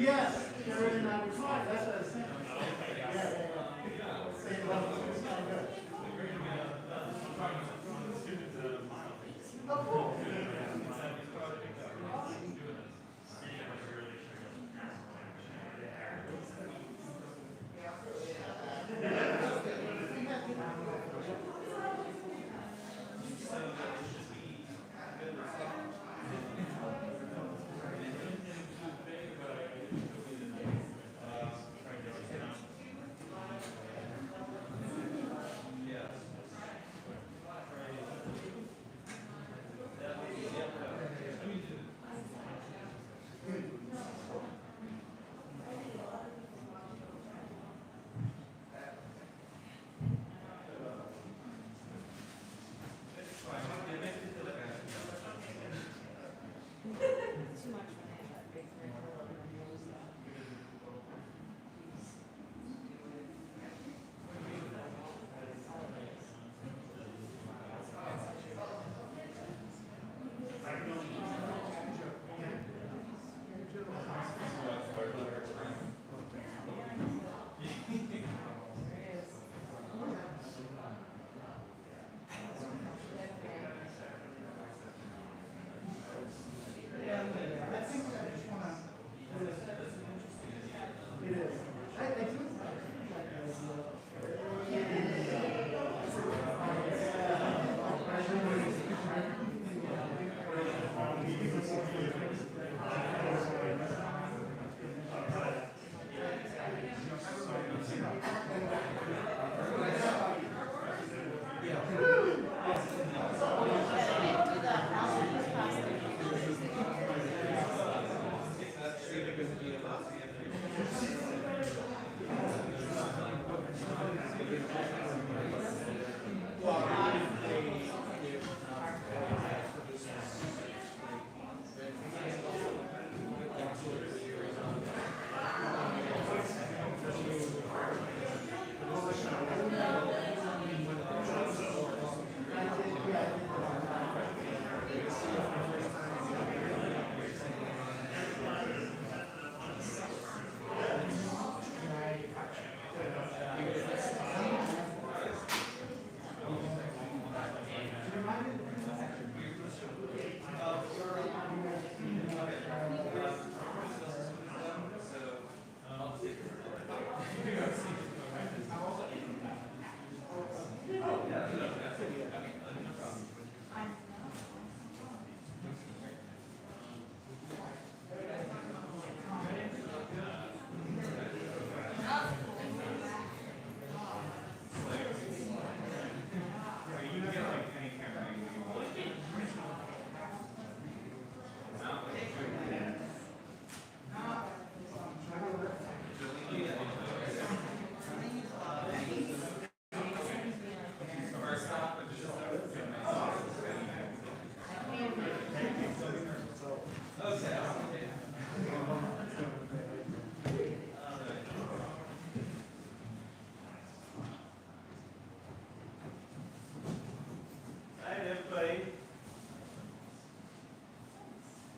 Yes, you're really not responsible. That's what I was saying. Oh, cool.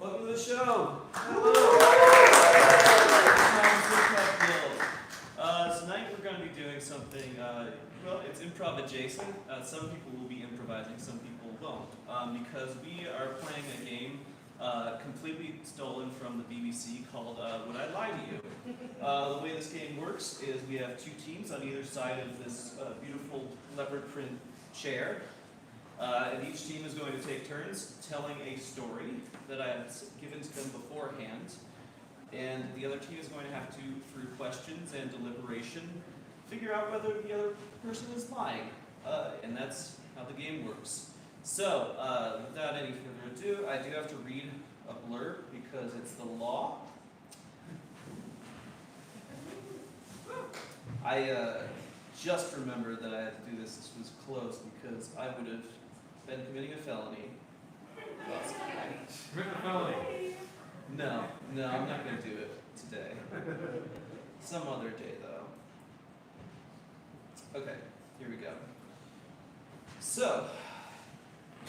Welcome to the show. Tonight we're going to be doing something, well, it's improv adjacent. Some people will be improvising, some people won't, because we are playing a game completely stolen from the BBC called Would I Lie to You? The way this game works is we have two teams on either side of this beautiful leopard print chair. And each team is going to take turns telling a story that I have given to them beforehand. And the other team is going to have to, through questions and deliberation, figure out whether the other person is lying. And that's how the game works. So, without any further ado, I do have to read a blurb because it's the law. I just remembered that I had to do this. This was close because I would have been committing a felony. Commit a felony. No, I'm not going to do it today. Some other day, though. Okay, here we go. So,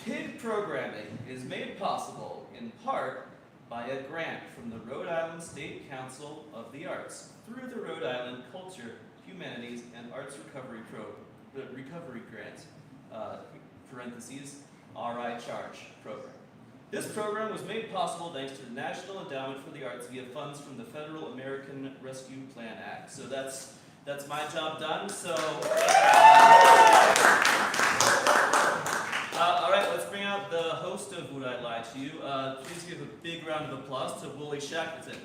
Kid programming is made possible in part by a grant from the Rhode Island State Council of the Arts through the Rhode Island Culture, Humanities, and Arts Recovery Grant, parentheses, RI Charge program. This program was made possible thanks to the National Endowment for the Arts via funds from the Federal American Rescue Plan Act. So that's my job done. So, all right, let's bring out the host of Would I Lie to You. Please give a big round of applause to Willie Shackleton.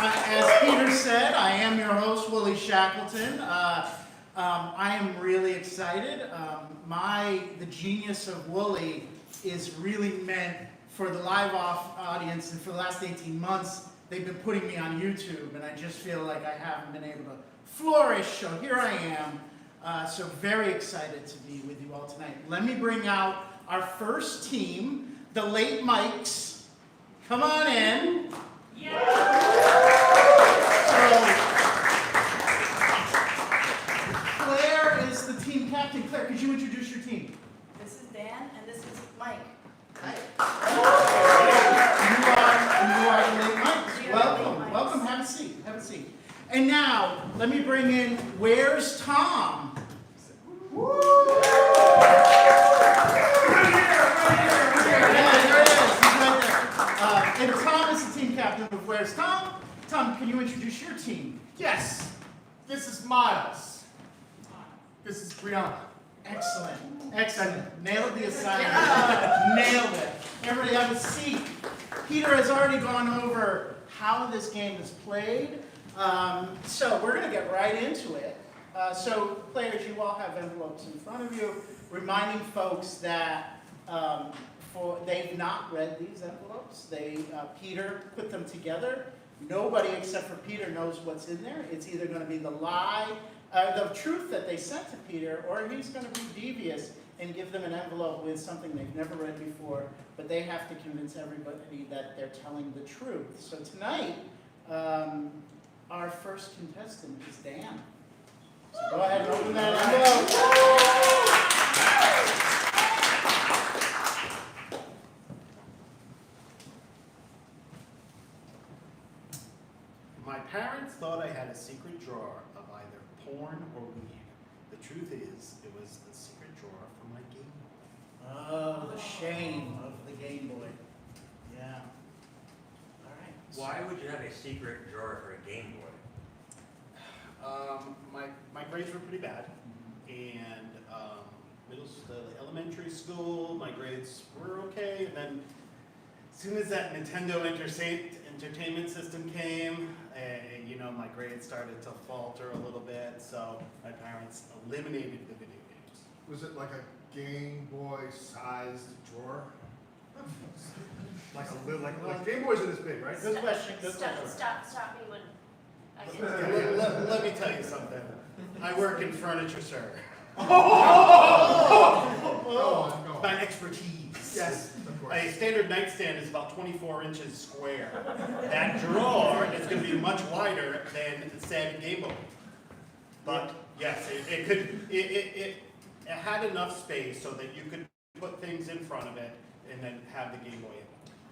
As Peter said, I am your host, Willie Shackleton. I am really excited. The genius of Wooly is really meant for the live audience, and for the last 18 months, they've been putting me on YouTube, and I just feel like I haven't been able to flourish, so here I am. So very excited to be with you all tonight. Let me bring out our first team, the Late Mikes. Come on in. Claire is the team captain. Claire, could you introduce your team? This is Dan, and this is Mike. Hi. You are the Late Mikes. We are the Welcome. Late Mikes. Welcome. Have a seat. Have a seat. And now, let me bring in, where's Tom? Woo! And Tom is the team captain of Where's Tom? Tom, can you introduce your team? Yes, this is Miles. This is Brianna. Excellent. Excellent. Nailed the assignment. Nailed it. Everybody have a seat. Peter has already gone over how this game is played. So we're going to get right into it. So players, you all have envelopes in front of you, reminding folks that they've not read these envelopes. Peter put them together. Nobody except for Peter knows what's in there. It's either going to be the lie, the truth that they sent to Peter, or he's going to be devious and give them an envelope with something they've never read before, but they have to convince everybody that they're telling the truth. So tonight, our first contestant is Dan. So go ahead and open that envelope. My parents thought I had a secret drawer of either porn or weed. The truth is, it was the secret drawer for my Game Boy. Oh, the shame of the Game Boy. Yeah. All right. Why would you have a secret drawer for a Game Boy? My grades were pretty bad, and elementary school, my grades were okay, and then as soon as that Nintendo Entertainment System came, my grades started to falter a little bit, so my parents eliminated the video games. Was it like a Game Boy sized drawer? like Game Boys are this big, right? Good question. Good question. Stop me when I get Let me tell you something. I work in furniture, sir. Go on. My expertise. Yes, of course. A standard nightstand is about 24 inches square. That drawer is going to be much wider than said Game Boy. But yes, it had enough space so that you could put things in front of it and then have the Game Boy in.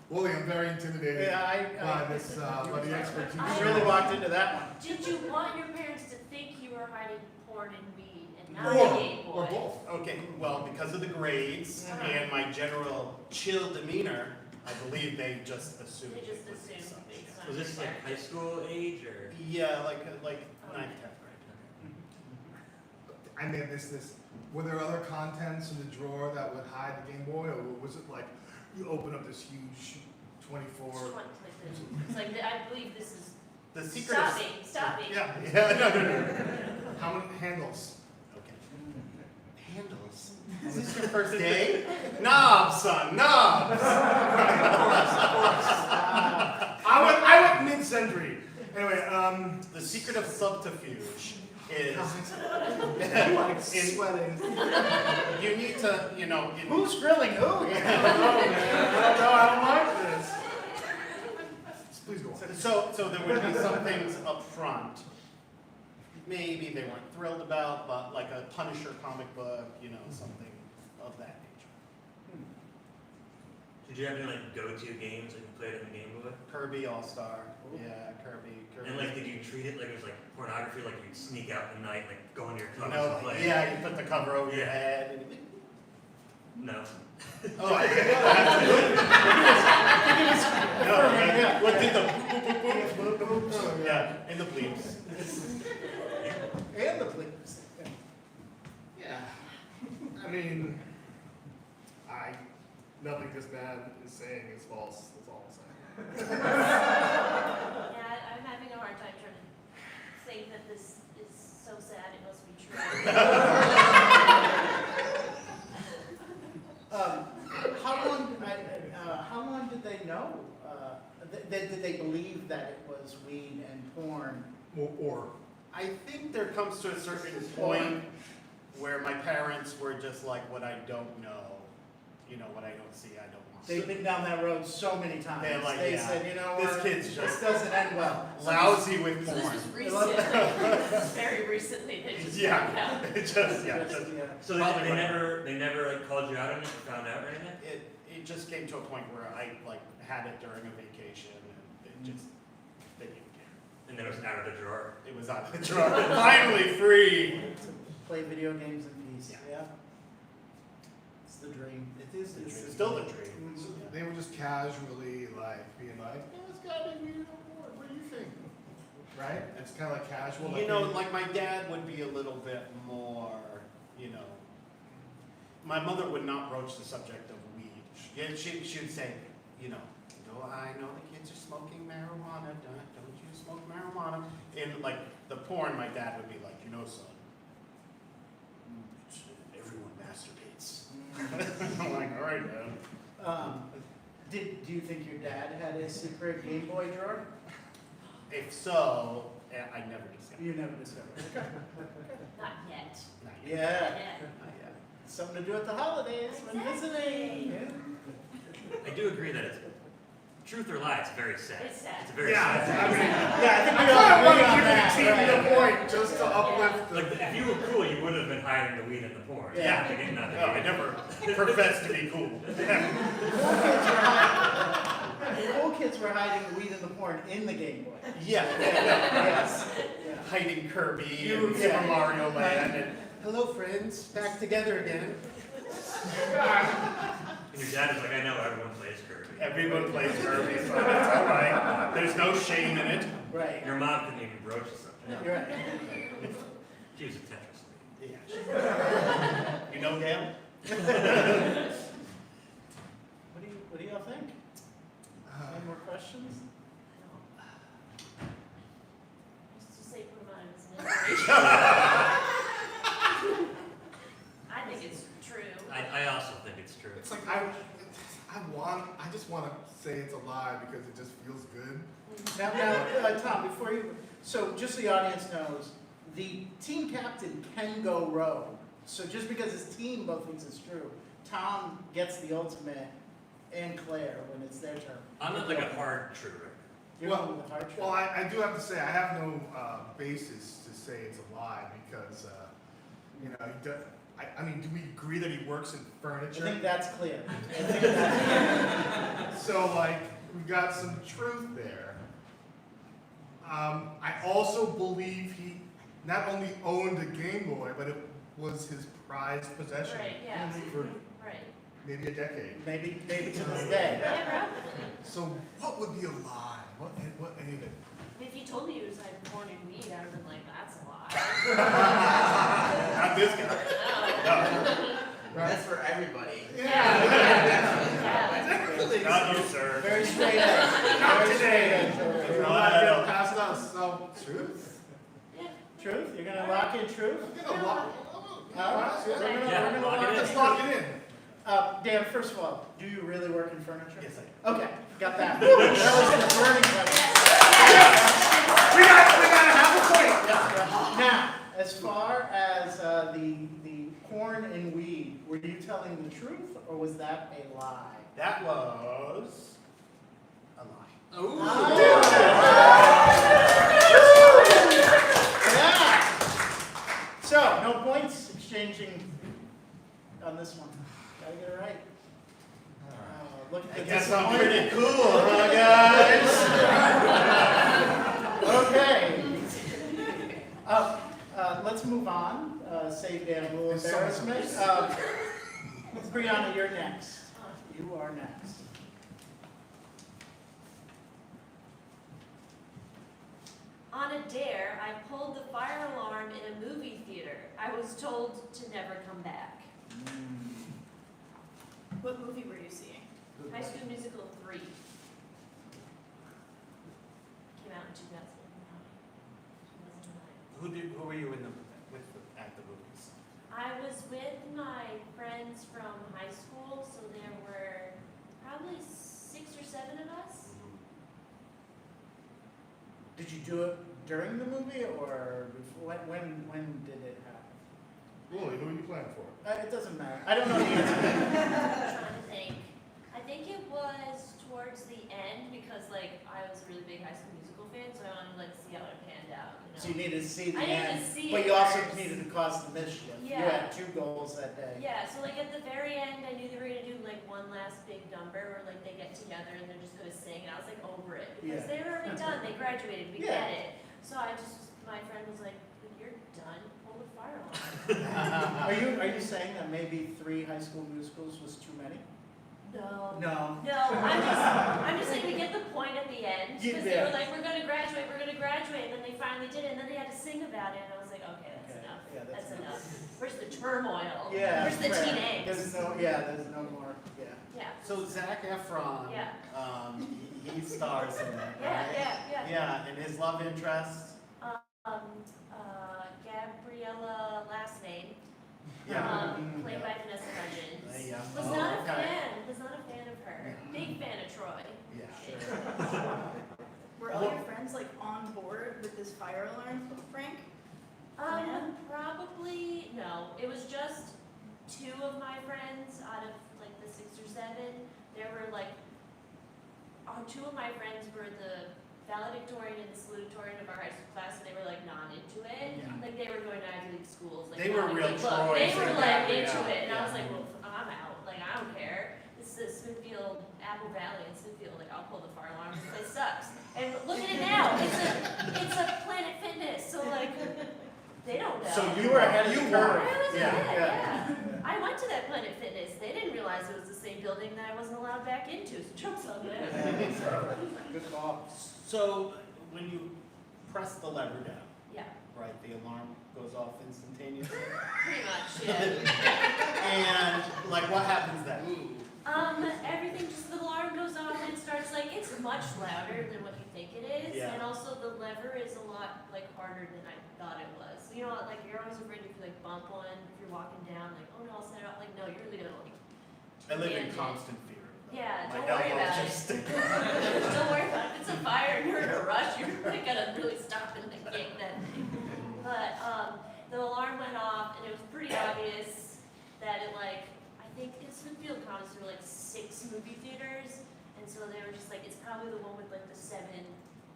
Willie, I'm very intimidated Yeah, by the expertise. you really walked into that one. Did you want your parents to think you were hiding porn and weed and not Or- a Game Boy? or both. Okay, well, because of the grades and my general chill demeanor, I believe they just assumed. They just it was assumed such. based on Was this your like high school age or? Yeah, like 9th, 10th grade. I mean, this. Were there other contents in the drawer that would hide the Game Boy, or was it like you open up this huge 24? It's like, I believe this is. The secret Stop me. Yeah, no. How many handles? Okay. Handles? Is this your first day? Knobs, son, knobs! I went mid-century. Anyway, The secret of subterfuge is like sweating. you need to, Who's grilling who? I don't like this. Please go on. So there would be some things up front maybe they weren't thrilled about, but like a Punisher comic book, you know, something of that nature. Did you have any like go-to games that you played on the Game Boy? Kirby All-Star, yeah, Kirby. And like, did you treat it like it was like pornography, like you'd sneak out at night, like go into your You cupboard know, and play? yeah, you put the cover over your Yeah. head. No. Oh, I did. Absolutely. No, Yeah. what did the boop, boop, boop, boop, boop, yeah, and the bleeps. And the bleeps. Yeah. I mean, nothing this man is saying is false. That's all I'm saying. Yeah, I'm having a hard time trying to think that this is so sad it must be true. How long did they know? Did they believe that it was weed and porn? Or I think there comes to a certain point where my parents were just like, what I don't know, you know, what I don't see, I don't want. They've been down that road so many times. They're like, They yeah, said, you know this what, kid's this just doesn't end well. lousy with So this porn. was recent, this was very recently they just found out. Yeah, it just, yeah, Just, just, yeah. So Probably they right. never like called you out on it or found out or anything? it just came to a point where I like had it during a vacation and it just, they didn't care. And then it was out of the drawer. It was out of the drawer, finally free. Play video games in peace, Yeah. yeah. It's the dream. It is the dream, it's still the dream. so they were just casually like being like, yeah, it's gotta be weird on board. What do you think? Right? It's kind of like casual. You know, like my dad would be a little bit more, you know, my mother would not broach the subject of weed. She would say, you know, I know the kids are smoking marijuana, don't you smoke marijuana? And like the porn, my dad would be like, you know, son, everyone masturbates. I'm like, all right, man. Do you think your dad had a secret Game Boy drawer? If so, I never discovered. You never discovered. Okay. Not yet. Not Yeah. Not yet. Not yet. Something to do at the holidays when visiting. Yeah. I do agree that it's truth or lie. It's very sad. It's sad. It's a very Yeah, sad. I mean, Yeah, I think I we all kind of want agree to on give that. the team the right. point just to uplift the. Like if you were cool, you would have been hiding the weed in the porn. Yeah. Not No, I never professed to be cool. The cool kids were hiding the weed and the porn in the Game Boy. Yeah. Yes. Yeah. Hiding Kirby You- and yeah. Super Mario Land and hello friends, back together again. And your dad is like, I know everyone plays Kirby. Everyone plays Kirby, so it's all right. There's no shame in it. Right. Your mom couldn't even broach the subject. You're right. She was a Tetris lady. Yeah. You know Gail? What do y'all think? Any more questions? Just to say Providence is an inspiration. I think it's true. I also think it's true. It's like I just want to say it's a lie because it just feels good. Now, Tom, before you, so just so the audience knows, the team captain can go rogue. So just because his team both thinks it's true, Tom gets the ultimate and Claire when it's their turn. I'm not like a hard true. You're Well- going with the hard Well, truth. I do have to say I have no basis to say it's a lie because you know I mean, do we agree that he works in I furniture? think that's clear. I think that's clear. So like we got some truth there. I also believe he not only owned a Game Boy, but it was his prized possession Right, yeah. for Right. maybe a decade. Maybe to this day. Yeah, probably. So what would be a lie? What any of it? If you told me he was hiding porn and weed, I would have been like, that's a lie. Not this guy. Oh. No. That's for everybody. Yeah. Exactly. Not you, sir. Very straight edge. Not Very today. straight edge. We're not getting past us. So truth. Truth? You're gonna lock in truth? I'm gonna lock. All right, we're gonna Yeah, lock it in. Let's lock it in. Dan, first of all, do you really work in furniture? Yes, I Okay, got that. That was the burning question. We gotta have a point. Now, as far as the porn and weed, were you telling the truth or was that a lie? That was a lie. Yeah. So, no points exchanging on this one. Gotta get it right. Look at I the guess I'm disappointment. pretty cool, huh, guys? Okay. Let's move on. Save Dan a little embarrassment. Brianna, you're next. You are next. On a dare, I pulled the fire alarm in a movie theater. I was told to never come back. What movie were you seeing? High School Musical 3. Came out in 2009. Who were you at the movies? I was with my friends from high school, so there were probably 6 or 7 of us. Did you do it during the movie or before? When did it happen? Really, who are you playing for? It doesn't matter. I don't know the answer. I'm trying to think. I think it was towards the end because like I was a really big High School Musical fan, so I wanted to like see how it panned out. So you needed to see the I needed end, to see but it you also first. needed to cause the mischief. You Yeah. had 2 goals that day. Yeah, so like at the very end, I knew they were gonna do like one last big number where like they get together and they're just gonna sing, and I was like over it because Yeah. they were already done. They graduated. We Yeah. get it. So my friend was like, "When you're done, pull the fire alarm." Are you saying that maybe 3 High School Musicals was too many? No. No. No, I'm just saying we get the point at the end because they Yeah. were like, we're gonna graduate, and then they finally did it, and then they had to sing about it, and I was like, okay, that's Okay. enough. Yeah, That's enough. enough. Where's the turmoil? Yeah. Where's the right. teen angst? There's no more. Yeah. Yeah. So Zac Efron, Yeah. he stars in that, Yeah, right? yeah. Yeah, and his love interest. Gabriella, last name, Yeah. played by Vanessa Hudgens. Yeah. Was Oh, not a okay. fan. Was not a fan of her. Big fan of Troy. Yeah. Were all your friends like on board with this fire alarm prank? Probably no. It was just 2 of my friends out of like the 6 or 7. There were like, 2 of my friends were the valedictorian and the salutatorian of our high school class, and they were like not into it. Yeah. Like they were going to Ivy League schools. Like They were not real into it. Troys They were and like Gabrielle, into it, and I was yeah. like, well, I'm out. Like I don't care. This is Smithfield, Apple Valley, and Smithfield. Like I'll pull the fire alarm. This place sucks. And look at it now. It's a Planet Fitness. So like. They don't know. So you were ahead of the I curve. was Yeah, ahead, yeah. yeah. I went to that Planet Fitness. They didn't realize it was the same building that I wasn't allowed back into. So joke's on them. Good call. So when you press the lever down, Yeah, right, the alarm goes off instantaneously. pretty much. Yeah. And like, what happens then? Everything just the alarm goes off and it starts like it's much louder than what you think it is, Yeah. and also the lever is a lot like harder than I thought it was. You know, like you're always afraid if you like bump one, if you're walking down, like oh no, I'll set it off. Like no, you're really gonna like. I live in hand it. constant fear. Yeah, My don't worry elbows about just it. Don't worry about it. If it's a fire and you're in a rush, you're really gonna really stop and like yank that thing. But the alarm went off and it was pretty obvious that it like I think in Smithfield Commons there were like 6 movie theaters, and so they were just like it's probably the one with like the 7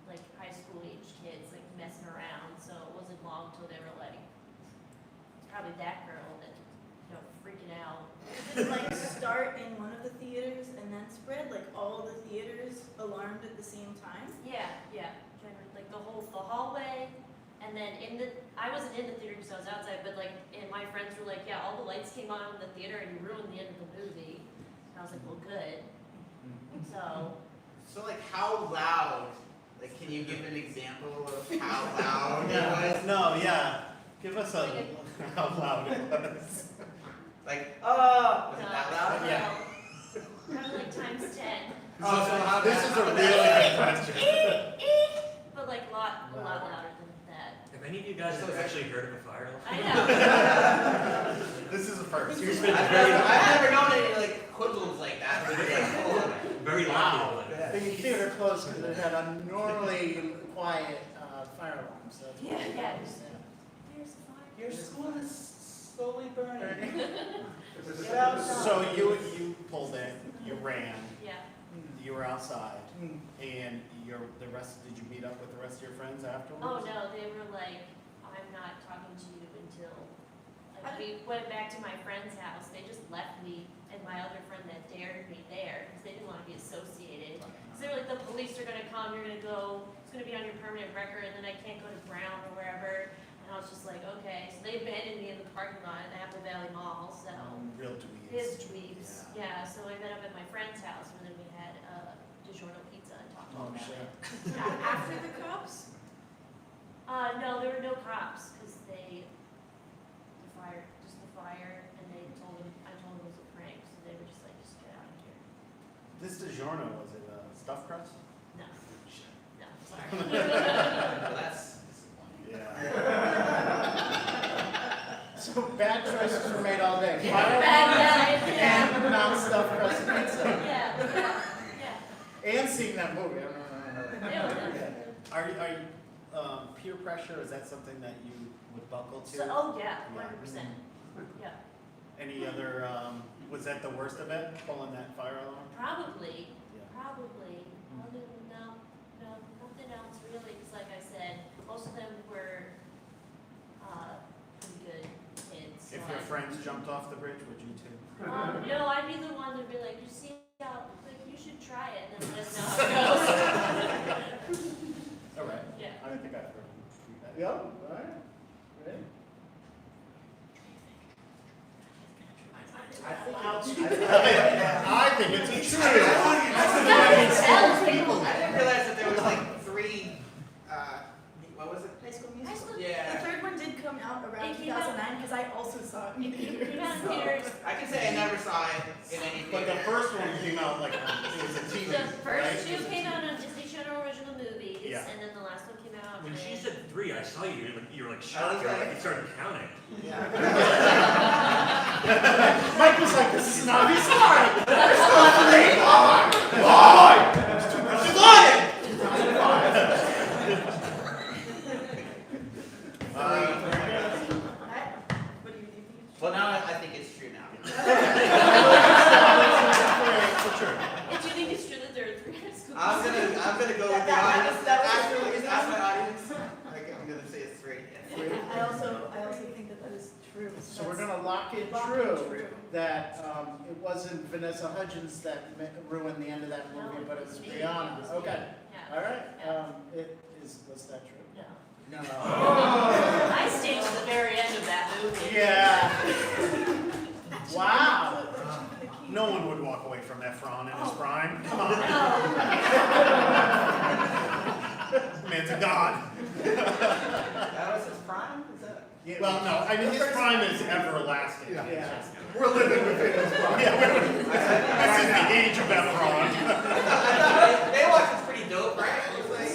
like high school age kids like messing around. So it wasn't long till they were like it's probably that girl that freaking out. Did it like start in one of the theaters and then spread? Like all the theaters alarmed at the same time? Yeah, like the hallway, and then I wasn't in the theater because I was outside, but like, and my friends were like, yeah, all the lights came on in the theater and you ruined the end of the movie. And I was like, well, good. So, So like how loud, like can you give an example of how loud it Yeah, was? no, yeah. Give us a how loud it was. Like, was it that no, loud? Yeah. probably like times 10. Oh, so how This is a really good question. But like a lot louder than that. Have any of you guys ever actually heard of a fire alarm? I know. This is a first. You're I've spending never known any like hoodlums like that. But like, very Wow. loud. The theater closed because it had abnormally quiet fire alarms. So Yeah. Here's the fire. your school is slowly burning. So you pulled in, you ran, Yeah. you were outside, Mm. and did you meet up with the rest of your friends afterwards? Oh no, they were like, I'm not talking to you until we went back to my friend's house. They just left me and my other friend that dared me there because they didn't want to be associated. So they were like, the police are gonna come, you're gonna go, it's gonna be on your permanent record, and then I can't go to Brown or wherever. And I was just like, okay. So they abandoned me in the parking lot at the Apple Valley Mall. So Real dweebs. his dweebs, yeah. So I met up at my friend's house, and then we had DiGiorno pizza and talked all Oh, about shit. it. After the cops? No, there were no cops because the fire, and I told them it was a prank, so they were just like, just get out of here. This DiGiorno, was it stuffed crust? No, Shit. no, sorry. Well, that's disappointing. Yeah. So bad choices were made all day. Yeah. And non-stuffed crust pizza. Yeah. And seeing that movie. Yeah. Yeah. Are you, peer pressure, is that something that you would buckle to? So, oh yeah, 100%. Yeah. Any other, was that the worst of it, pulling that fire alarm? Probably. Yeah. Probably. Other than no, nothing else really. Because like I said, most of them were pretty good kids. If so your I- friends jumped off the bridge, would you too? No, I'd be the one to be like, you see how, like, you should try it, and then let us know how it goes. All right. Yeah. I think I've heard you do that. Yep, all right. Ready? I think it's a true. Tell people. I didn't realize that there was like 3, what was it? High School High Musical. School- Yeah. The third one did come out around It came out- 2009 because I also saw it in It came theaters. out in theaters. I can say I never saw it in any But the theater. first one came out like, it was a TV, The right? first two came out on Disney Channel original movies, Yeah. and then the last one came out. When she in- said 3, I saw you were like shocked, was like- you started counting. Mike was like, this is an obvious lie. There's no three. Lie. She's lying! What do you think? Well, now I think it's true now. If you think it's true that there are 3 high school I'm gonna go with the That audience. was Actually, the ask my audience. I'm gonna say it's 3. I also think that is true. So we're gonna lock it true that it wasn't Vanessa Hudgens that ruined the end of that No, movie, but it was me. Brianna. It was Okay, me. Yeah. all right. Yeah. Was that true? No. No. I stayed to the very end of that movie. Yeah. Wow. No one would walk away from Efron in his prime. Come on. No. Man's a god. That was his prime? Is that? Yeah. Well, no, I mean, his prime is everlasting. Yeah. Yeah. We're living within this problem. Yeah, this is the age of Efron. Baywatch is pretty dope, right? It was like,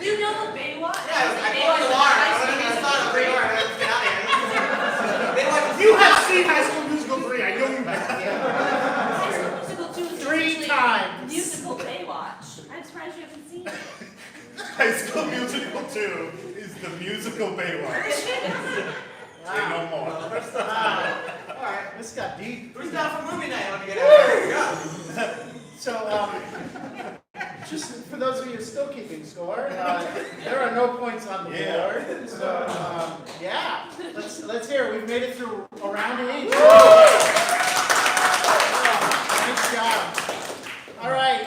You know Baywatch? yeah, I Baywatch called the is alarm. high I school was musical. not a free alarm. Let's get out of here. Baywatch is You have seen High School Musical 3, I know you have. High School Musical 2 is 3 essentially times. musical Baywatch. I'm surprised you haven't seen it. High School Musical 2 is the musical Baywatch. Say no more. Wow. Alright. This got deep. Who's down for movie night when we get out of here? Go. So, just for those of you still keeping score, there are no points on the Yeah. board. So, yeah, let's hear it. We've made it through a round of each. Nice job. All right,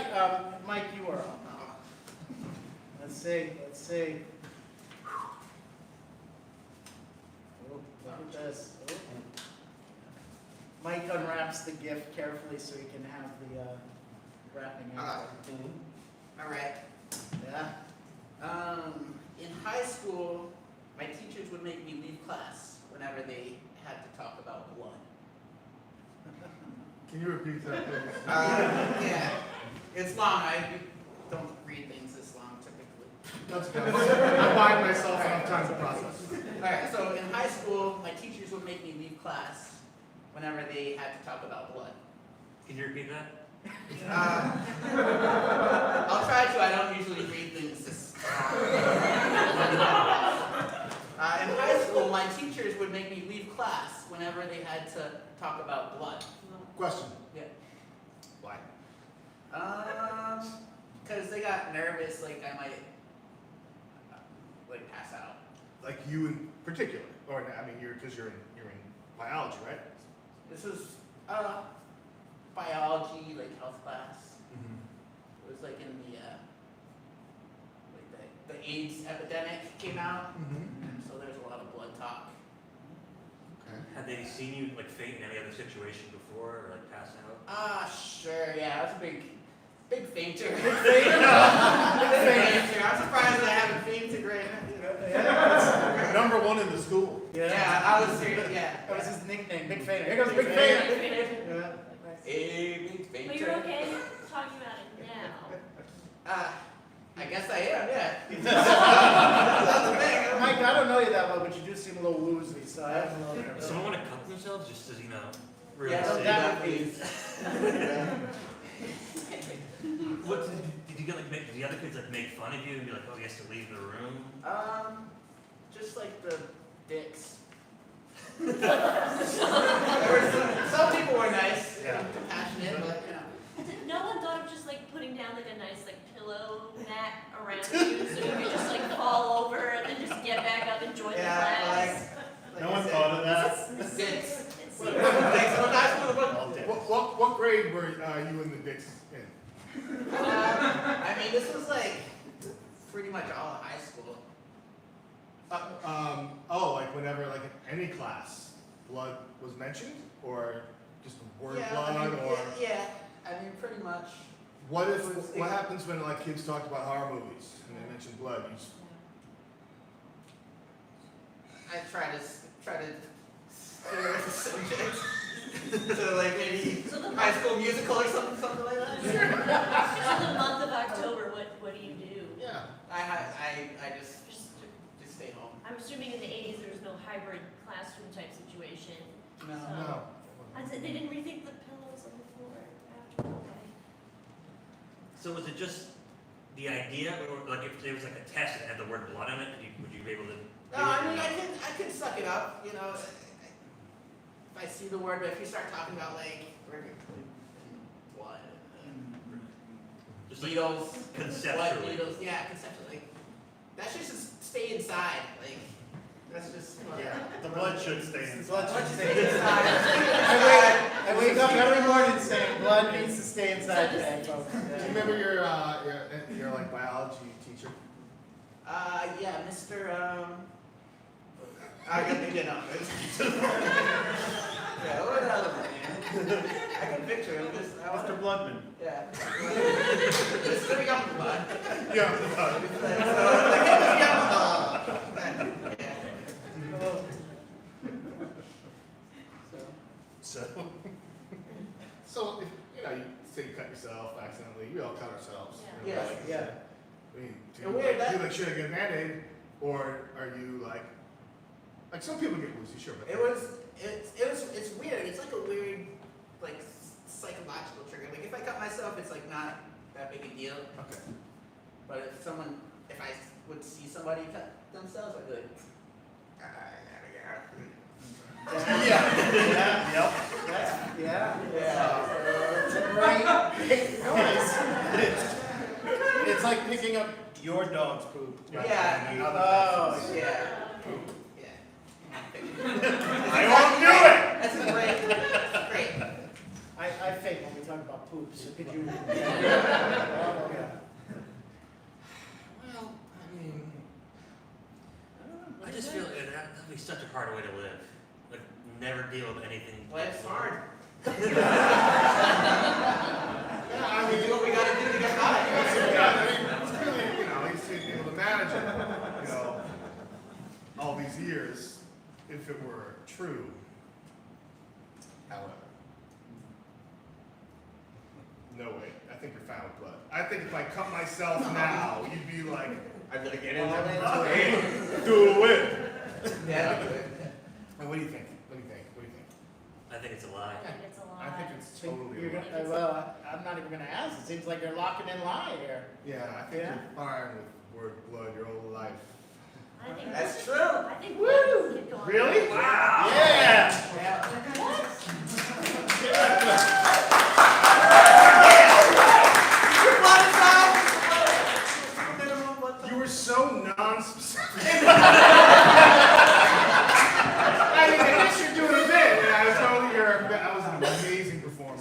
Mike, you are up. Let's see. Oh, look at this. Oh. Mike unwraps the gift carefully so he can have the wrapping up. Alright. Yeah. In high school, my teachers would make me leave class whenever they had to talk about blood. Can you repeat that, please? Yeah. It's long. I don't read things this long typically. That's good. I buying myself enough time to process. Alright, so in high school, my teachers would make me leave class whenever they had to talk about blood. Can you repeat that? I'll try to. I don't usually read things this in high school, my teachers would make me leave class whenever they had to talk about blood. Question. Yeah. Why? Because they got nervous, like I might, like pass out. Like you in particular, or I mean, because you're in biology, right? This was biology, like health class. It was like in the like the AIDS epidemic came out, so there's a lot of blood talk. Okay. Had they seen you like faint in any other situation before, or like pass out? Sure, yeah, I was a big fainter. Big fainter. I'm surprised I haven't fainted right now. Number one in the school. Yeah, I was serious. Yeah, That was his nickname, Big Fader. Here goes Big Fader. Yeah. a big fainter. But you're okay talking about it now. I guess I am. Yeah. That's the thing. Mike, I don't know you that well, but you do seem a little woozy, so I have a little bit of Does someone want to cut themselves just as, really Yeah, safe? that would be. What did you get like? Did the other kids like make fun of you and be like, "Oh, he has to leave the room"? Just like the dicks. Some people were nice, and compassionate, but No one thought of just like putting down like a nice like pillow mat around you so you could just like fall over and then just get back up and join the class. No one thought of that. The dicks. It's What guys want to look? All dicks. What grade were you and the Dicks in? I mean, this was like pretty much all of high school. Like whenever, like in any class, blood was mentioned, or just the word Yeah, blood, I mean, or yeah, I mean, pretty much. what happens when like kids talk about horror movies and they mention blood? You just, I try to steer the subject to like maybe So the High School Musical or something like that. So the month of October, what do you do? yeah. I just stay home. I'm assuming in the 80s there was no hybrid classroom type situation. No. No. I said they didn't rethink the pillows on the floor after. Okay. So was it just the idea, or like if there was like a test that had the word blood in it, would you be able to? No, I mean, I can suck it up, you know. If I see the word, but if you start talking about like blood, Just like needles, blood conceptually. needles, yeah, conceptually. Like, that should just stay inside. Like, that's just. Yeah, the blood should stay in. Blood should Stay stay inside. inside. I wake up every morning saying blood needs to stay inside today, folks. Do you remember your like biology teacher? Yeah, Mr. I got to get on it. Yeah, what other name? I can picture him. Mr. Bloodman. Yeah. Mr. Youngblood. Yeah. So if you say you cut yourself accidentally, we all cut ourselves. Yeah. Yes, yeah. I mean, do And you weird, like, that- do you like should I get a Band-Aid, or are you like some people get woozy, sure, but It's weird. It's like a weird, like, psychological trigger. Like, if I cut myself, it's like not that big a deal. okay. But if I would see somebody cut themselves, I'd be like, Yeah. Yep. Yeah. yeah. It's a great noise. It's like picking up your dog's poop. Yeah. Oh, Yeah. I won't do it! That's a great. I fake when we talk about poops. So could you? Oh, yeah. Well, I mean, I just feel that'd be such a hard way to live. Like never deal with anything. Life's hard. yeah, I We mean, do what we gotta do to get by. it's really, he's being able to manage it, all these years, if it were true. However, no way. I think you're found with blood. I think if I cut myself now, you'd be like, I'm gonna get All into into it. do it. Yeah. And what do you think? What do you think? What do you think? I think it's a lie. I think it's a I lot. think it's totally. You're a lie. gonna, well, I'm not even gonna ask. It seems like you're locking in lie here. Yeah, I think Yeah. you're fine with word blood your whole life. I think That's true. I think blood can go on. Really? Wow. Yeah. Yeah. You were so non-specific. I mean, I guess you're doing this.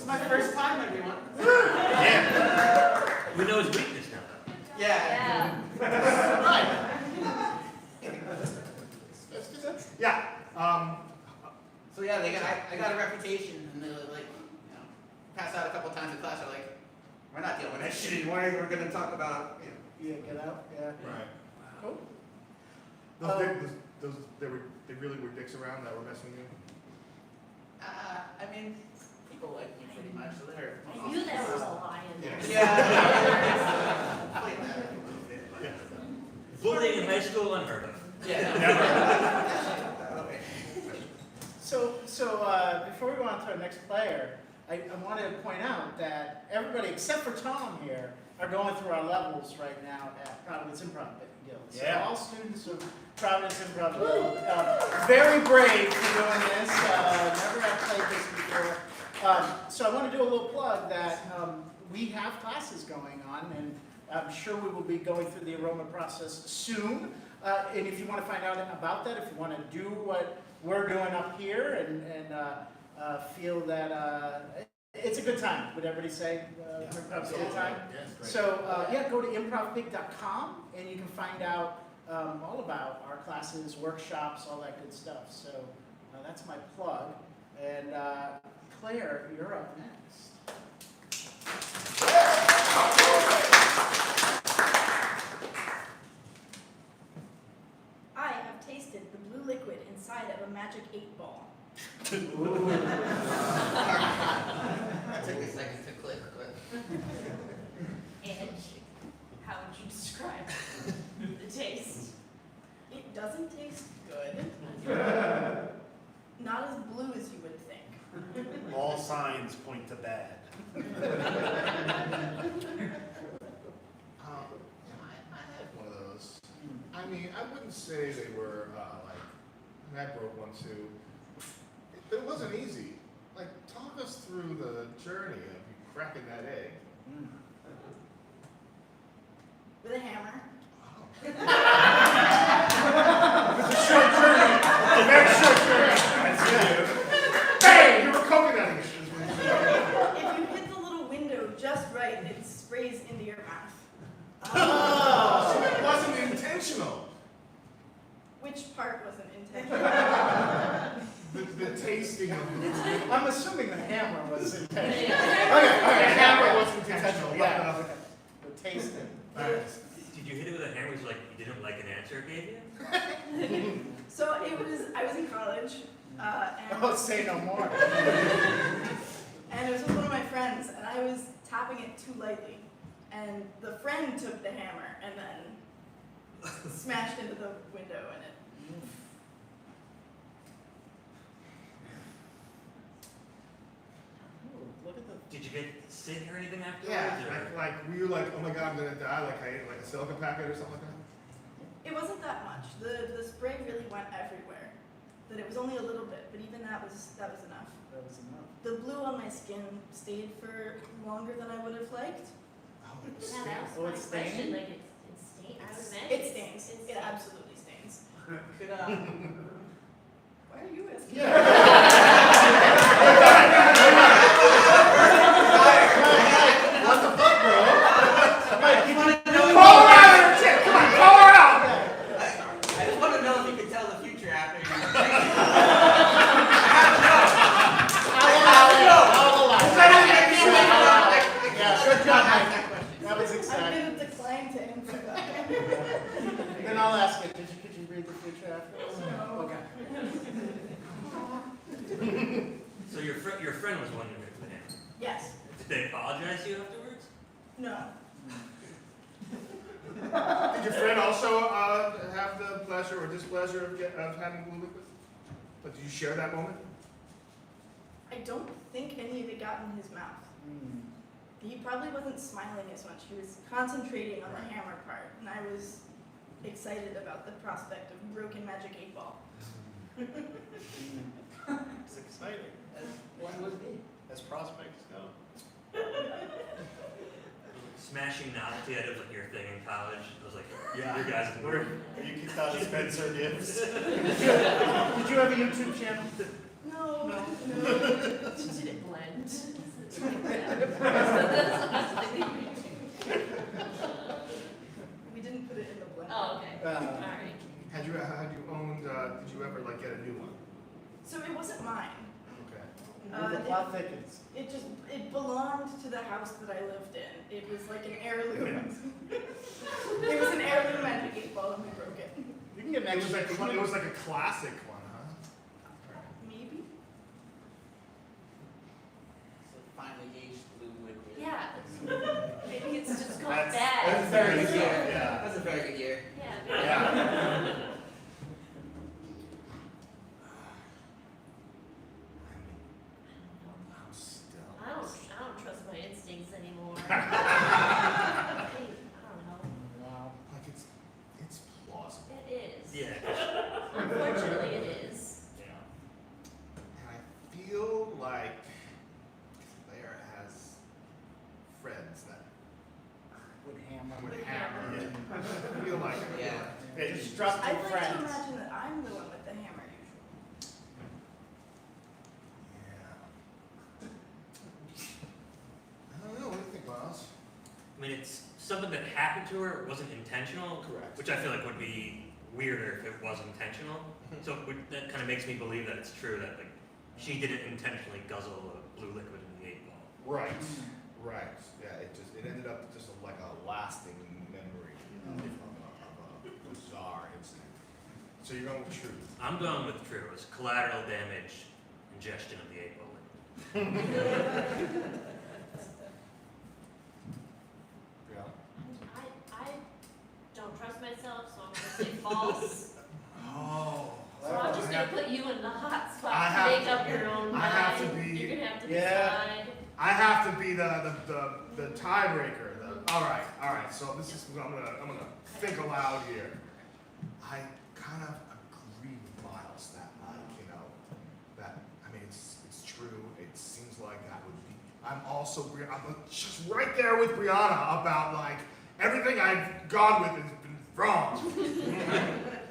It's my first time, everyone. Yeah. We know his weakness now, though. Yeah. Right. Yeah, So yeah, I got a reputation, and they were like, pass out a couple times in class. They're like, we're not dealing with that shit anymore. We're gonna talk about, Yeah, get out, yeah. right. Cool. They really were dicks around that were messing with you? I mean, people like me pretty much, so they're. I knew there was a lie in there. Yeah. Bullying in high school, unheard of. So before we go on to our next player, I wanted to point out that everybody except for Tom here are going through our levels right now at Providence Improv Guild. So Yeah. all students of Providence Improv Guild, very brave for doing this. Never have played this before. So I want to do a little plug that we have classes going on, and I'm sure we will be going through the enrollment process soon. And if you want to find out about that, if you want to do what we're doing up here and feel that it's a good time, would everybody say? Improv's a good time? Yes, So yeah, go to improvbig.com and you can find out all about our classes, workshops, all that good stuff. So that's my plug. And Claire, you're up next. I have tasted the blue liquid inside of a magic 8-ball. That took a second to click, but. And how would you describe the taste? It doesn't taste good. Not as blue as you would think. All signs point to bad. I had one of those. I mean, I wouldn't say they were I broke one too. But it wasn't easy. Like, talk us through the journey of you cracking that egg. With a hammer. It's a short journey. A very short journey. Bang! You were coconutting it. If you hit the little window just right, it sprays into your mouth. Oh, so it wasn't intentional. Which part wasn't intentional? The tasting of it. I'm assuming the hammer was intentional. Yeah. Okay, The hammer was intentional. yeah. The tasting. Did you hit it with a hammer because like you didn't like an answer it gave you? So I was in college, Oh, say no more. and it was with one of my friends, and I was tapping it too lightly. And the friend took the hammer and then smashed into the window, and it. Look at the. Did you get sick or anything afterwards? Yeah, or? like were you like, oh my god, I'm gonna die, like I ate like a silicone packet or something like that? It wasn't that much. The spray really went everywhere. That it was only a little bit, but even that was enough. That was enough. The blue on my skin stayed for longer than I would have liked. Yeah, that Oh, was it's my question. stained? Like it's stained. I would imagine It it's- stains. it's It stained. absolutely stains. Could Why are you asking? What the fuck, bro? I just want to know. Call her out of her shit! Come on, call her out! I just want to know if you could tell the future after you. Yeah, good job, Mike. That was I'm exciting. gonna decline to answer that. Then I'll ask it. Could you read the future afterwards? No. Okay. So your friend was the one who hit the hammer. Yes. Did they apologize to you afterwards? No. Did your friend also have the pleasure or displeasure of having blue liquid? But did you share that moment? I don't think any of it got in his mouth. He probably wasn't smiling as much. He was concentrating on the hammer part, and I was excited about the prospect of broken magic 8-ball. It's exciting. One would be. As prospects go. Smashing novelty out of like your thing in college. It was like Yeah. your guys' work. You kicked out of Spencer gifts. Did you have a YouTube channel? No. Did it blend? Oh, okay. Alright. Had you owned, did you ever like get a new one? So it wasn't mine. Okay. The plot thickens. It belonged to the house that I lived in. It was like an heirloom. It was an heirloom magic 8 ball and we broke it. You can get an It was extra. like, it was like a classic one, huh? Maybe? So finally aged blue liquid. Yeah. Maybe it's just gone That's bad. That's a very good year. Yeah. That's a very good year. Yeah. Yeah. I'm still. I don't trust my instincts anymore. I don't know. Wow. Like it's plausible. It is. Yeah. Unfortunately, it is. Yeah. And I feel like Claire has friends that Would hammer. would hammer it. I feel like Yeah. it. Destructive I'd like to friends. imagine that I'm the one with the hammer usually. Yeah. I don't know. What do you think, Miles? I mean, it's something that happened to her, wasn't intentional. Correct. Which I feel like would be weirder if it was intentional. So that kind of makes me believe that it's true that like she didn't intentionally guzzle the blue liquid in the 8 ball. Right. Right. Yeah. It ended up just like a lasting memory of a bizarre incident. So you're going with truth. I'm going with true. It's collateral damage, ingestion of the 8 ball liquid. Yeah. I don't trust myself, so I'm gonna say false. Oh. So I'm just gonna put you in the hot I spot have to make up your own mind. I have to be- You're gonna have to Yeah. decide. I have to be the tiebreaker. All right. So this is I'm gonna think aloud here. I kind of agree with Miles that that I mean it's true. It seems like that would be. I'm just right there with Brianna about like everything I've gone with has been wrong.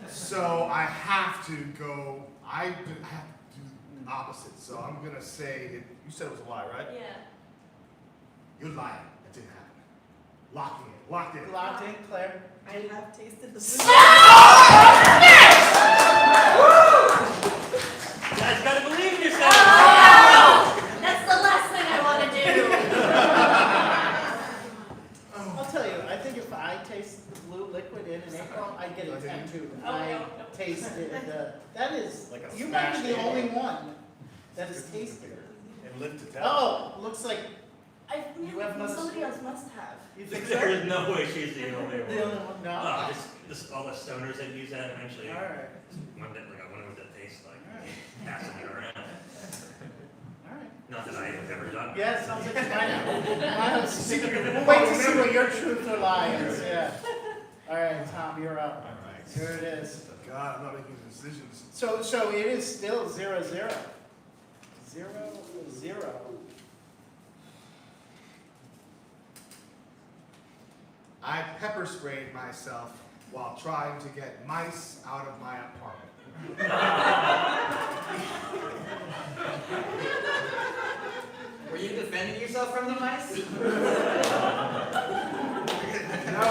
So I have to go. I have to do the opposite. So I'm gonna say you said it was a lie, right? Yeah. You're lying. That didn't happen. Locked in. Locked in. Locked in, Claire. I have tasted the blue. You guys gotta believe in yourself! Oh! That's the last thing I wanna do. I'll tell you, I think if I taste the blue liquid in an April, I'd get it tattooed. Oh, I no. tasted that is, Like a you might be the smashed only April. one that has tasted it. And live to tell. Oh, looks like You have most- somebody else must have. you think There so? is no way she's the only The one. only one, no? Oh, just all the stoners that use that eventually. Alright, One day, like I wonder what that tastes like. alright, Passing it around. alright. Not that I have ever done. Yeah, it sounds like you might have. We'll wait to see what your truth or lie is, yeah. Alright, Tom, you're up. All right. Here it is. God, I'm not making decisions. So it is still 0-0. 0-0. I pepper sprayed myself while trying to get mice out of my apartment. Were you defending yourself from the mice? No.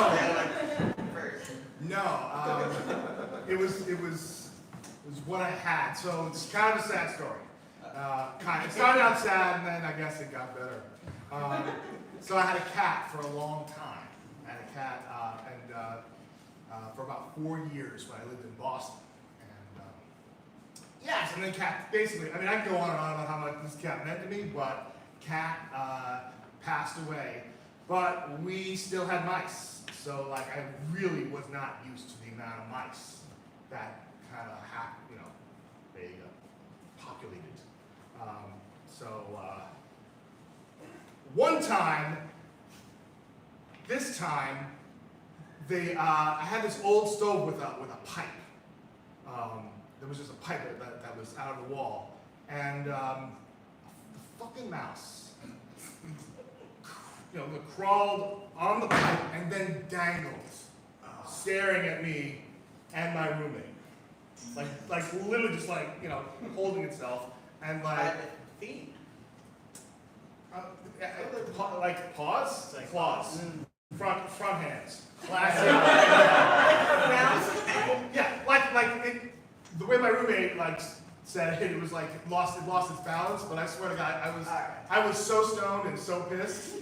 First. No, it was what I had. So it's kind of a sad story. It started out sad, and then I guess it got better. So I had a cat for a long time. I had a cat, for about 4 years when I lived in Boston. And yes, and then cat basically. I mean, I can go on and on about how much this cat meant to me, but cat passed away. But we still had mice. So like I really was not used to the amount of mice that kind of they populated. One time, this time, I had this old stove with a pipe. There was just a pipe that was out of the wall, and the fucking mouse, crawled on the pipe and then dangled, staring at me and my roommate, like literally just holding itself and By the feet. paws, claws, front hands, classic. Around way my roommate like said it was like it lost its balance, but I swear to God, I was so stoned and so pissed.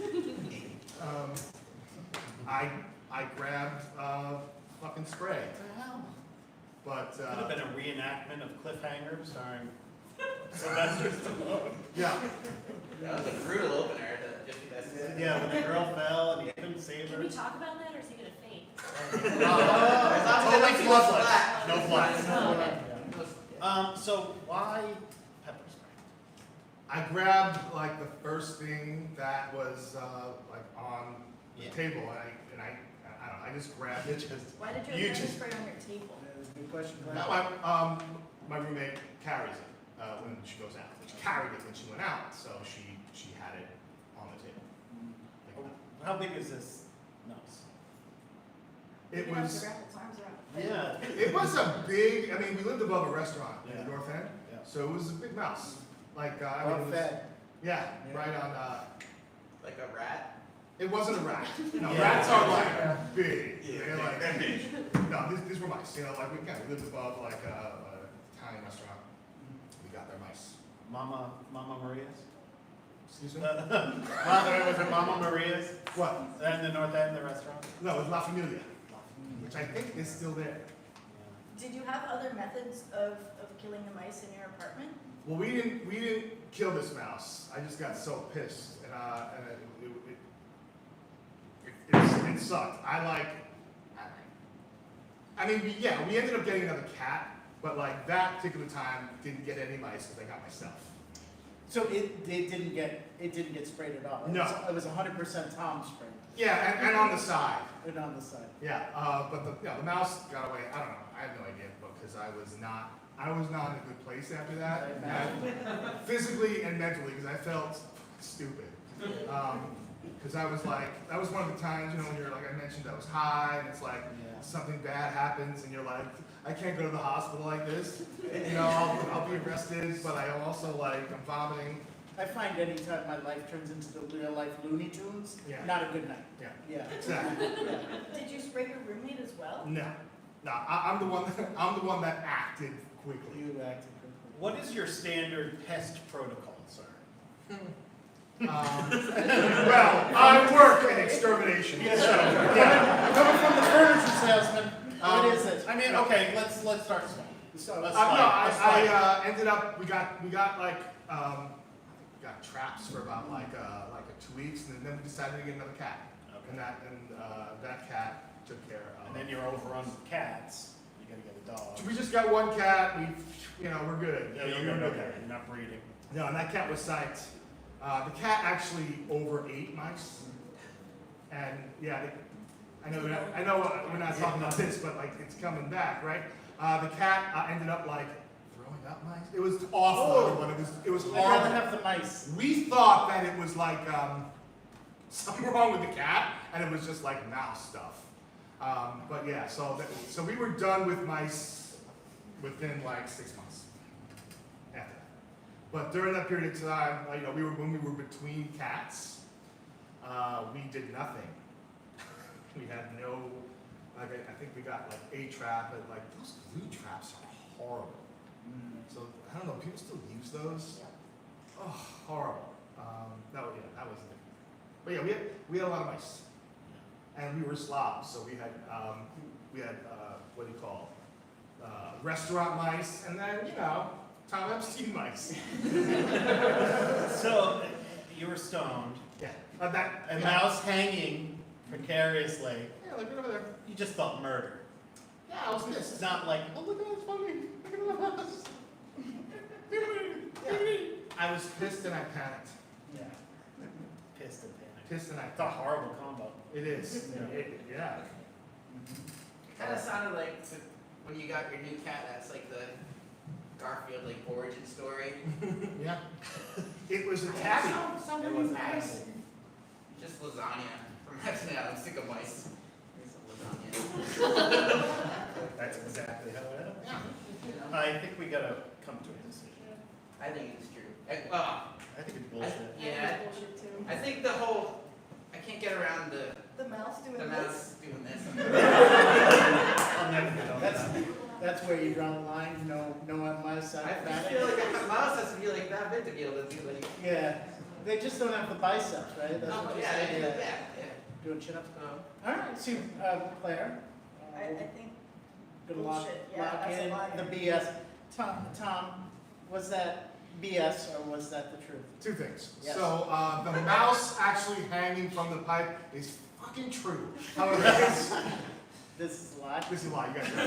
I grabbed fucking spray. What the hell? But Could have been a reenactment of Cliffhanger starring Sylvester Stallone. yeah. That was a brutal opener. Just because. Yeah, when the girl fell and he couldn't save Can her. we talk about that, or is he gonna faint? Only floodlights. No flies. Oh, okay. So why pepper spray? I grabbed like the first thing that was like on the Yeah. table, and I don't know, I just grabbed it. Why did You you have just- spray on your table? That was a good question. No, my roommate carries it when she goes out. She carried it when she went out, so she had it on the table. Like that. How big is this nose? It You have was to wrap its arms around. Yeah. it was a big. I mean, we lived above a restaurant in Yeah. the North End, Yeah. so it was a big mouse. Like I mean, Well it was, fed. yeah, Yeah. right on. Like a rat. It wasn't a rat. No, Yeah. rats are like big. Yeah, They're like big. no, these were mice. You know, like we lived above like a Italian restaurant. We got their mice. Mama Maria's? Excuse me. Was it Mama Maria's? What? In the North End, the restaurant? No, it was La Familia, which I think is still there. Did you have other methods of killing the mice in your apartment? Well, we didn't kill this mouse. I just got so pissed, and it sucked. I mean, we ended up getting another cat, but like that particular time didn't get any mice because I got myself. So it didn't get sprayed at all? No. It was 100% Tom spray. Yeah, and on the side. And on the side. Yeah, but the mouse got away. I don't know. I have no idea, because I was not in a good place after that, I imagine. physically and mentally, because I felt stupid. Because I was like, that was one of the times, when you're like I mentioned, I was high, and it's like Yeah. something bad happens, and you're like, I can't go to the hospital like this. I'll be arrested, but I also like I'm vomiting. I find any time my life turns into the real life Looney Tunes, Yeah. not a good night. Yeah, Yeah. exactly. Did you spray your roommate as well? No, I'm the one that acted quickly. You acted quickly. What is your standard pest protocol, sir? Well, I work in extermination, so yeah. Coming from the furniture salesman, what is it? I mean, okay, let's start small. So, Let's No, slide. I ended up. We got like we got traps for about like 2 weeks, and then we decided to get another cat. Okay. And that cat took care of. And then you're overrun with cats. You gotta get a dog. We just got one cat. We're good. Yeah, you're good. Okay, you're not breeding. No, and that cat was psyched. The cat actually overate mice, and yeah, I know we're not talking about this, but like it's coming back, right? The cat ended up like throwing up mice. It was awful, everyone. It was I'd rather horrible. have the mice. We thought that it was like something wrong with the cat, and it was just like mouse stuff. But yeah, so we were done with mice within like 6 months after that. But during that period of time, when we were between cats, we did nothing. We had no, I think we got like a trap, but like those glue traps are horrible. So I don't know, people still use those? Oh, horrible. That was it. But yeah, we had a lot of mice, and we were slobs, so we had what do you call restaurant mice, and then Tom Epstein mice. So you were stoned. Yeah, A mouse hanging precariously. Yeah, like right over there. You just thought murder. Yeah, I was pissed. It's not like, Oh, look at that funny. Look at the mouse. I was pissed and I panicked. Yeah. pissed and panicked. Pissed and I It's a horrible combo. It is. Yeah. Kind of sounded like when you got your new cat. That's like the Garfield like origin story. Yeah. It was a tabby. It was nice. Just lasagna. From that, I'm sick of mice. Here's some lasagna. That's exactly how it happened. Yeah. I think we gotta come to a decision. I think it's true. I think it's bullshit. Yeah. Bullshit too. I think the whole. I can't get around the The mouse doing this. mouse doing this. I'll never get over That's, that. That's where you draw the line, no on my side. I Back. feel like a mouse has to be like that big to be able to do like. Yeah, they just don't have the biceps, right? That's what you're saying. Yeah. Doing chin-ups. All right, so Claire. I think Gonna lock, bullshit. Yeah, lock that's a in lie. the BS. Tom, was that BS or was that the truth? Two things. Yes. So, the mouse actually hanging from the pipe is fucking true. However, This is a lie. this is a lie, you guys know.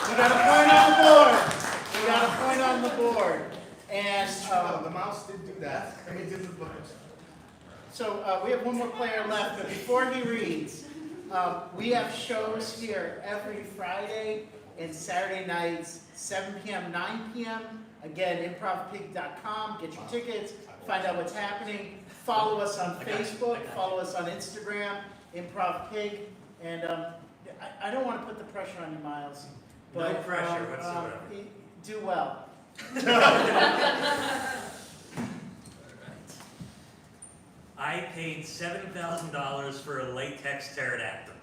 We got a point on the board. We got a point on the board. And No, the mouse did do that. I mean, did the buttons. so we have one more player left, but before he reads, we have shows here every Friday and Saturday nights, 7 p.m., 9 p.m. Again, improvpig.com. Get your tickets. Find out what's happening. Follow us on Facebook. Follow us on Instagram, Improv Pig. And I don't want to put the pressure on you, Miles. No But, pressure whatsoever. Do well. I paid $7,000 for a latex pterodactyl.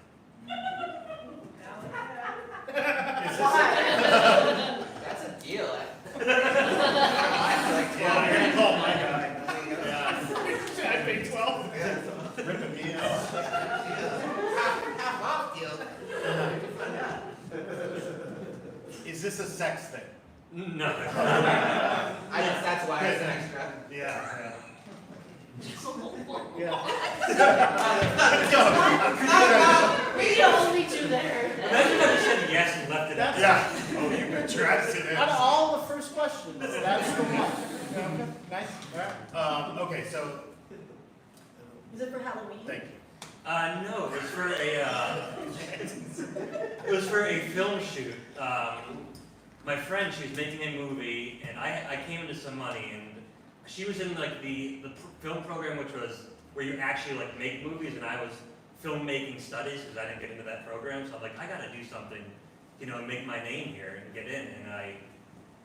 That's a deal. I like Yeah, I already called my guy. I paid 12. Ripping me out. half off deal. Is this a sex thing? No. I guess that's why it's an extra. Yeah. Yeah. We don't only do there. Imagine if I just said yes and left it at That's- that. Yeah. Oh, you bet your ass it Out of is. all the first questions, that's the one. Okay, nice. All right. Okay, so, Was it for Halloween? thank you. No, it was for a film shoot. My friend, she was making a movie, and I came into some money, and she was in like the film program, which was where you actually like make movies, and I was filmmaking studies because I didn't get into that program. So I'm like, I gotta do something, you know, and make my name here and get in. And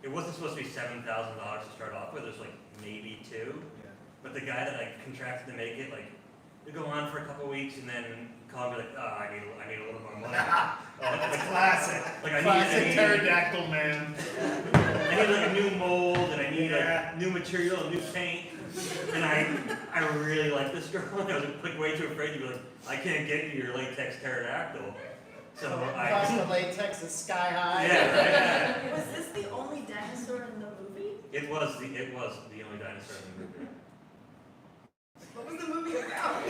it wasn't supposed to be $7,000 to start off with. It was like maybe $2,000. Yeah. But the guy that I contracted to make it, like, it'd go on for a couple weeks and then call me like, oh, I need a little more money. Oh, that's classic. Like I Classic need pterodactyl man. I need like a new mold and I need Yeah. like new material, and new paint. And I really like this girl. And I was like way too afraid to be like, I can't get you your latex pterodactyl. So Plus the latex is sky high. yeah, right. Was this the only dinosaur in the movie? It was the only dinosaur in the movie. What was the movie about?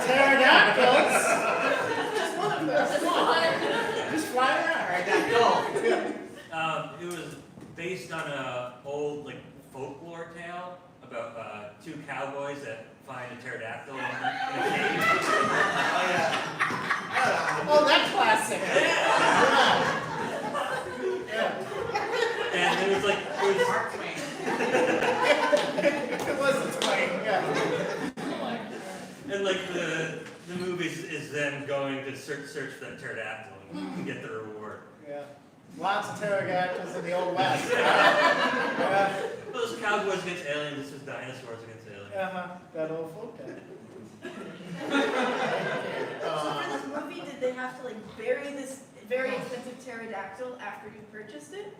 Pterodactyls. Just one of them. Just fly around. Alright, that goal. It was based on a old like folklore tale about two cowboys that find a pterodactyl in a cave. Oh yeah. Oh, that classic. And it was like Mark Twain. It was a twang, yeah. and like the movie is them going to search for that pterodactyl and get the reward. Yeah. Lots of pterodactyls in the Old West. Yeah. Those cowboys against aliens, this is dinosaurs against aliens. That old folk tale. So for this movie, did they have to like bury this very expensive pterodactyl after you purchased it?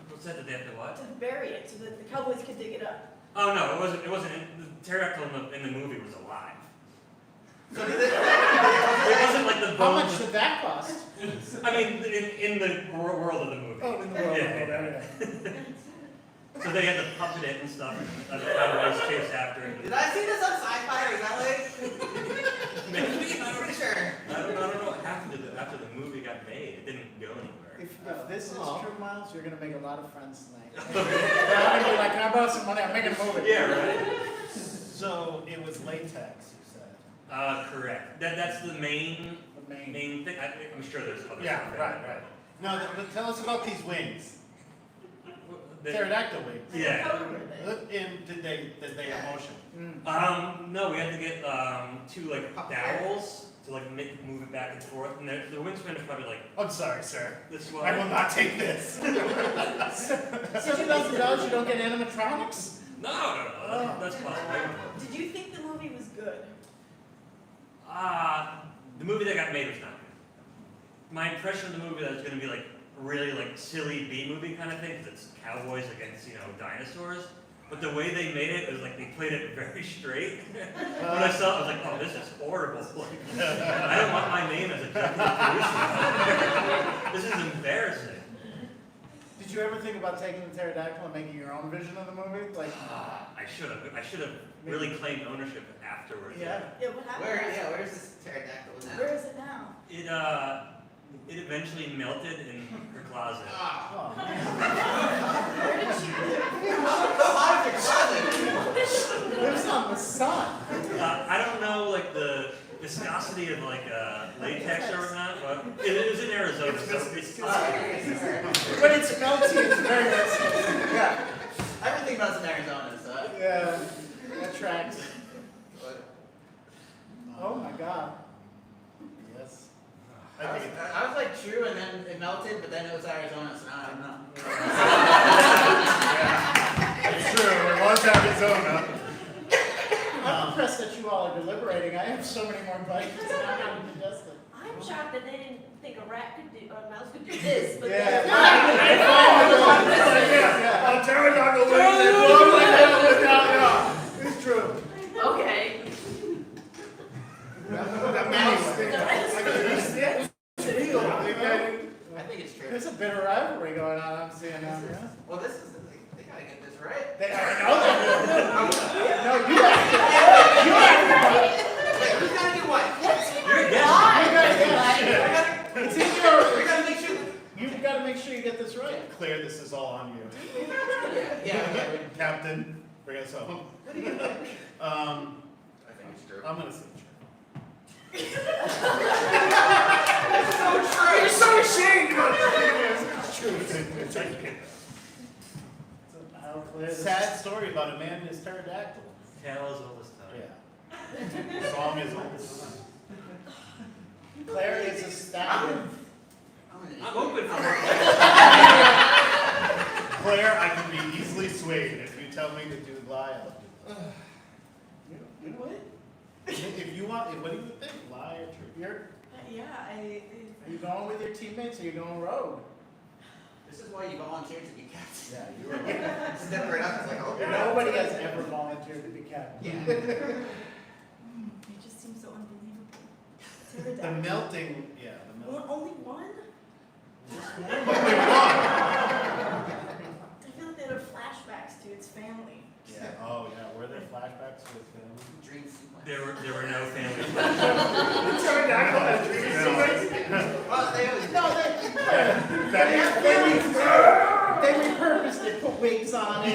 What's that? Did they have to what? To bury it so that the cowboys could dig it up. Oh no, it wasn't. The pterodactyl in the movie was alive. So did they? It wasn't like the How bones. much did that cost? I mean, in the world of the movie. Oh, in the world. Yeah, yeah. So they had to puppet it and stuff, and the cowboys chased after it. Did I see this on Sci-Fi or is that like? Maybe, I'm pretty sure. I don't know what happened after the movie got made. It didn't go anywhere. If this is Aw. true, Miles, you're gonna make a lot of friends tonight. They're gonna be like, can I borrow some money? I'm making a movie. Yeah, right. So it was latex, you said. Correct. That's the main The main. thing. I'm sure there's other Yeah, stuff. right. No, but tell us about these wings. The- Pterodactyl wings. Yeah. How were they? And did they have motion? No, we had to get two like dowels to like move it back and forth, and the wingspan is probably like I'm sorry, sir. this I will wide. not take this. $7,000, you don't get animatronics? No, that's possible. Did you think the movie was good? The movie that got made was not my impression of the movie that it's gonna be like a really like silly B movie kind of thing, because it's cowboys against dinosaurs. But the way they made it was like they played it very straight. When I saw it, I was like, oh, this is horrible. Like, I don't want my name as a executive producer. This is embarrassing. Did you ever think about taking the pterodactyl and making your own vision of the movie? Like, I should have really claimed ownership afterwards. yeah. Yeah, what happened? Where's this pterodactyl now? Where is it now? It eventually melted in her closet. Ah. Oh, Where did she live? How did your closet? lives on the sun. I don't know like the viscosity of like latex or whatnot, but it was in Arizona, so it's When it's melty, it's very melty. Yeah. Everything melts in Arizona, so. Yeah, that tracks. But Oh my God. Yes. I was like true, and then it melted, but then it was Arizona, so now I don't know. It's true, it was Arizona. I'm impressed that you all are deliberating. I have so many more bites than I have digested. I'm shocked that they didn't think a rat could do, or a mouse could do this, but Yeah. Yeah. Pterodactyl wins. Yeah. It's true. okay. That mouse thing. Yeah. It's real. I think it's true. There's a bit of rivalry going on. I'm seeing now. Yeah. Well, this is, they gotta get this right. I know that. No, you have to. You have to. Wait, who's gotta do what? You're a guest. You gotta get it. It's in your. We gotta make sure. You've got to make sure you get this right. Claire, this is all on you. Yeah. Captain, bring us home. I think it's true. I'm gonna say true. You're so ashamed. It's true. It's true. How clear this- Sad story about a man and his pterodactyl. Tale as old as time. Yeah. Song is old. Claire is astounded. I'm open for more. Claire, I can be easily swayed. If you tell me to do lie, I'll do You would? If you want, what do you think? Lie or truth? You're, Yeah, are you going with your teammates or are you going rogue? This is why you volunteered to be captain. Yeah, you were. Step right up, it's like, oh, Nobody has ever volunteered to be captain. Yeah. you just seem so unbelievable. The Pterodactyl. melting, yeah, the melting. Only one? Only one. I feel like they had flashbacks to its family. Yeah. Oh, yeah. Were there flashbacks to his family? Dream sequence. There were no family. Pterodactyl has dream sequence. Well, they always. No, they repurposed it, put wigs on it, no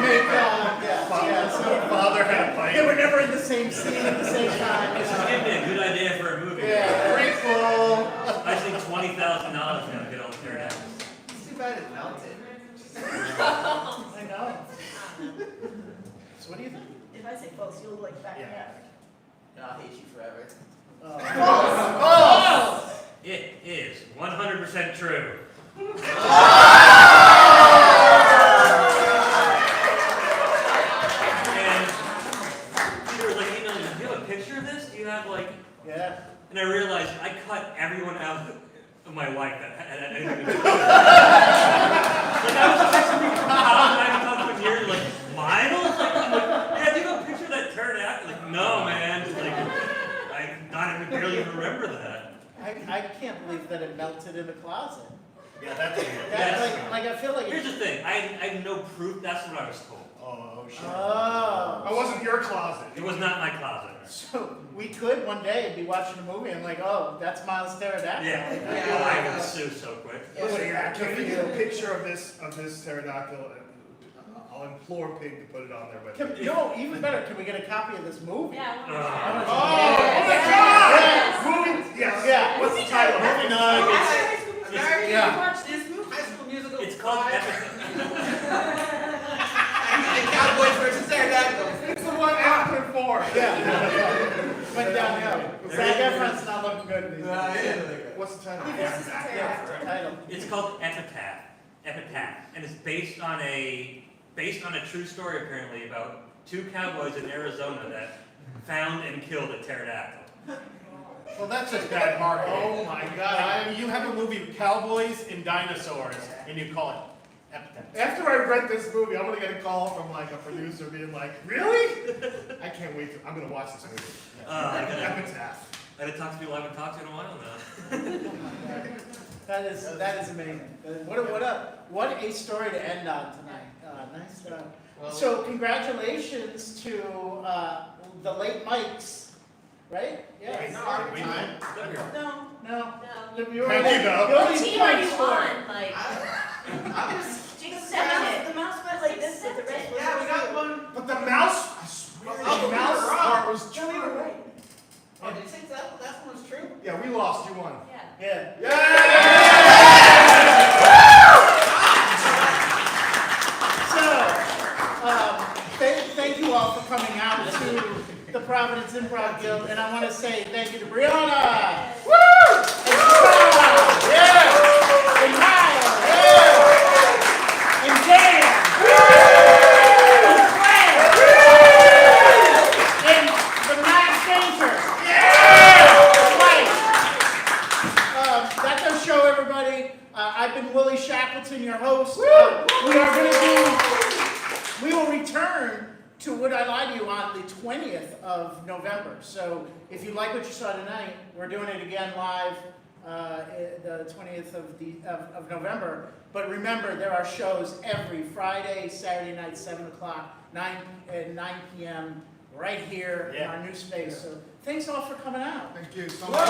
makeup. Yeah, So father had a fight. they were never in the same scene at the same time. This would be a good idea for a movie. Yeah, grateful. I think $20,000 now to get all the pterodactyls. It's too bad it melted. I know. So what do you think? If I say false, you'll like back me Yeah. up. And I'll hate you forever. Oh. It is 100% true. And Peter was like, hey, no, do you have a picture of this? Do you have like? Yeah. And I realized I cut everyone out of my life that had anything to do with it. Like I was texting people from college, I haven't talked to years, like, Miles? Like, I'm like, yeah, do you have a picture of that pterodactyl? Like, no, man. Like, I not even barely even remember that. I can't believe that it melted in the closet. Yeah, that's Yeah, like I feel like Here's the thing, I have no proof, that's what I was told. Oh, shit. Oh. It wasn't your closet. It was not my closet. So we could one day be watching a movie and like, oh, that's Miles Pterodactyl. Yeah, Yeah. I would sue so quick. Can we get a picture of this pterodactyl? I'll implore Pig to put it on there, but. No, even better, can we get a copy of this movie? Yeah. How much- Oh my Yes. God! Movie, yes. Yeah. What's the title? Movie night. American, Yeah. you watch this movie? High School Musical. It's called 5. Epitaph. And Cowboys versus Pterodactyls. It's the one after 4. Yeah. Went downhill. Zac Efron's not looking good these days. What's the title? This is a Yeah, pterodactyl. title. It's called Epitaph. Epitaph. And it's based on a true story apparently about 2 cowboys in Arizona that found and killed a pterodactyl. Well, that's just bad marketing. Oh my God. Like, you have a movie with cowboys and dinosaurs, and you call it Epitaph. After I read this movie, I'm gonna get a call from like a producer being like, really? I can't wait to, I'm gonna watch this movie. I Epitaph. gotta talk to people I haven't talked to in a while now. That is amazing. What a story to end on tonight. Nice job. Well, So congratulations to the late Mikes, right? Right. no, our We time. No. No. You Thank you, already- though. you What already team are you points for it. on? Like, I was just The accept mouse, it. the mouse went like this, but the rest was yeah, we got one. But the mouse, I swear, Oh, the we mouse were wrong. part was No, we were true. right. Oh, did you say that one was true? Yeah, we lost, you won. Yeah. Yeah. So, thank you all for coming out to the Providence Improv Guild, and I want to say thank you to Brianna. Woo! And Scott. Yeah. And Kyle. Yeah. And Dan. And Frank. And the Max Danger. Yeah. Right. That does show everybody. I've been Willie Shackleton, your host. We will return to Would I Lie to You on the 20th of November. So if you like what you saw tonight, we're doing it again live the 20th of November. But remember, there are shows every Friday, Saturday night, 7 o'clock, 9 p.m. right here in our new space. So thanks all for coming out. Thank you so much.